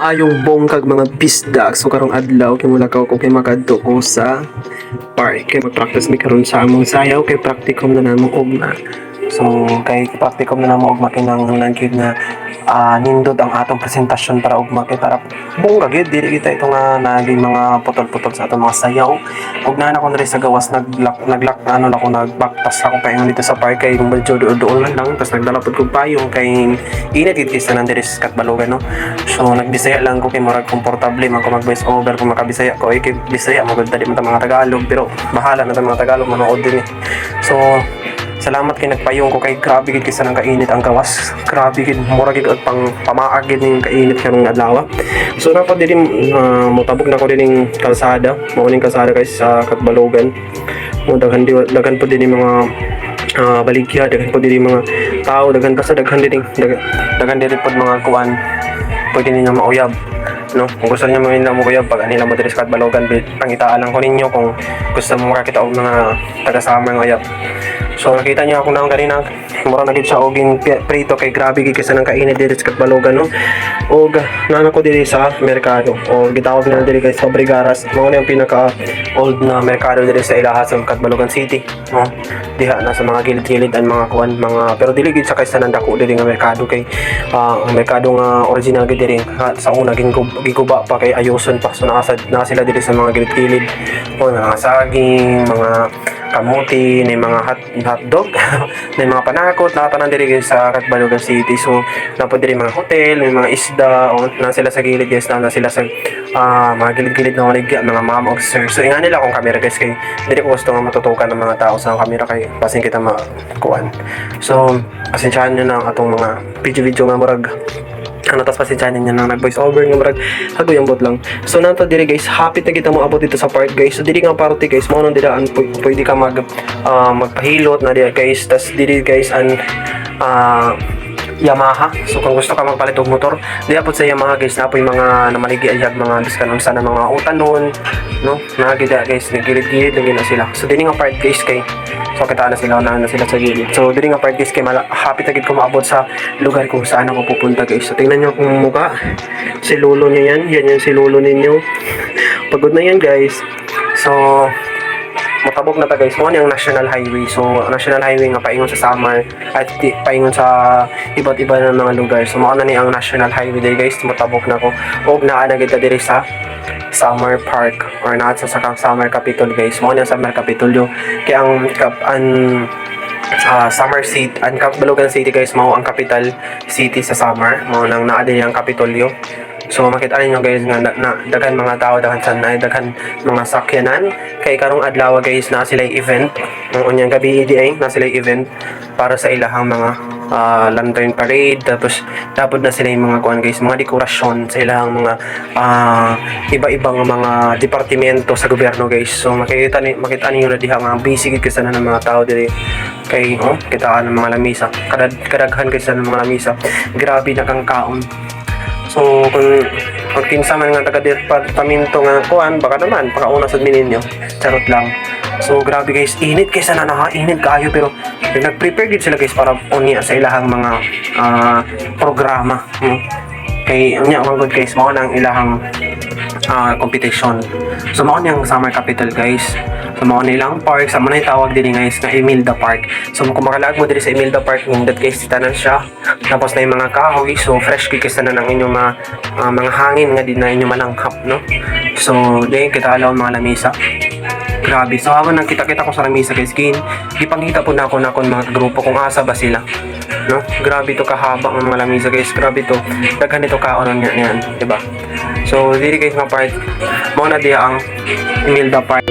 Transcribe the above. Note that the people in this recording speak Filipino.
Maayong bongkag mga bisdak. So karong adlaw kay mulakaw ko kay makadto ko sa park kay mag-practice mi karon sa among sayaw kay practicum na namo ugma. So kay practicum na namo ugma kinang gyud na nindot ang atong presentasyon para ugma kay para bongga gyud dili kita ito nga naging mga putol-putol sa atong mga sayaw. Ug na ako na sa gawas naglak ano na ako nagbaktas ako paingon dito sa park kay medyo doon lang tapos nagdala pud ko payong kay init gid kisa nang diri sa Katbalogan no. So nagbisaya lang ko kay murag komportable man ko mag voice over kung makabisaya ko kay bisaya mo gud dali man ta mga Tagalog pero bahala na ta mga Tagalog manood din eh. So salamat kay nagpayong ko kay grabe gid kisa nang kainit ang gawas. Grabe gid mura gid pang pamaag gid ning kainit karong adlaw. So dapat dili motabog na ko dining kalsada, mao ning kalsada guys sa Katbalogan. Mo daghan po din mga baligya, daghan po din mga tao, daghan din mga kuan pwede ninyo mauyab no. Kung gusto niyo mo uyab pag anila mo diri sa Katbalogan, pangitaan lang ko ninyo kung gusto mo makakita og mga taga-summer ng uyab. So nakita niyo ako na kanina mura na gid siya oging prito kay grabe gid kasi nang kainit diri sa Katbalogan no. Og nana ko diri sa merkado o gitawag nila diri kay sa Brigaras, mao na yung pinaka old na merkado diri sa Ilaha sa Katbalogan City no. Diha na sa mga gilid-gilid ang mga kuan mga pero dili gid sa kaysa nandako diri nga merkado kay ang merkado nga original gid diri sa una giguba pa kay ayoson pa. So na sila diri sa mga gilid-gilid o mga saging, mga kamuti, ni mga hotdog, ni mga panakot, nakatanan diri sa Katbalogan City. So napod diri mga hotel, may mga isda, o na sila sa gilid guys, na sila sa mga gilid-gilid na waligya, mga ma'am o sir. So inga nila akong camera guys kay dili ko gusto nga matutukan ng mga tao sa camera kay pasin kita makuan. So pasensyahan niyo na ang atong mga video nga murag tas pasensyahan niya nang nag-voice over nga murag haguyang bot lang. So nato diri guys, happy na kita mo abot dito sa park guys. So diri nga party guys, mao nang didaan pwede ka magpahilot na diri guys. Tas diri guys an Yamaha. So kung gusto ka magpalit og motor, di apod sa Yamaha guys na po yung mga namaligi ayag mga diskanon sana mga utanon no. Nagida guys, nagilid-gilid lagi na sila. So diri nga part guys kay so kita na sila na sila sa gilid. So diri nga part guys kay happy tagid ko maabot sa lugar kung saan ako pupunta guys. So tingnan niyo kung mukha si lolo niyo yan yung si lolo ninyo. Pagod na yan guys. So matabog na ta guys mo yung national highway. So national highway nga paingon sa Samar at paingon sa iba't iba ng mga lugar. So mao na ni ang national highway diri guys. Matabog na ko og naa na kita diri sa Summer Park or not sa Summer Capitol guys. Mao ni Summer Capitolyo kay ang Summer City ang Katbalogan City guys mao ang capital city sa Summer. Mao nang naa diri ang Kapitolyo. So makita niyo guys nga daghan mga tao, daghan sanay, daghan mga sakyanan kay karong adlaw guys na sila event unyang gabi EDA na sila event para sa ilahang mga lantern parade. Tapos dapat na sila yung mga kuan guys, mga dekorasyon sa ilahang mga iba-ibang mga departamento sa gobyerno guys. So makita niyo na diha nga busy gid kasi na ng mga tao diri kay kitaan ng mga lamisa kadaghan kasi ng mga lamisa, grabe na kang kaon. So kung kinsa man nga taga-departamento nga kuan baka naman pakauna sa ninyo charot lang. So grabe guys, init kaysa na init kaayo pero nag-prepare gid sila guys para unya sa ilahang mga programa kay unya mga good guys mao nang ilahang competition. So mao niyang Summer Capital guys. So mao nilang park sa manay tawag din guys na Imelda Park. So kung makalaag mo diri sa Imelda Park nindot guys tanan siya. Tapos na yung mga kahoy, so fresh kikis na ng inyong mga hangin nga din na inyong malanghap no. So din kita alaw mga lamisa. Grabe. So habang nagkita-kita ko sa lamisa guys, gipangita po na ako mga grupo kung asa ba sila. No? Grabe to kahaba ng mga lamisa guys. Grabe to. Daghan nito kaonon yan, di ba? So diri guys mga part mo na diya ang Imelda Park.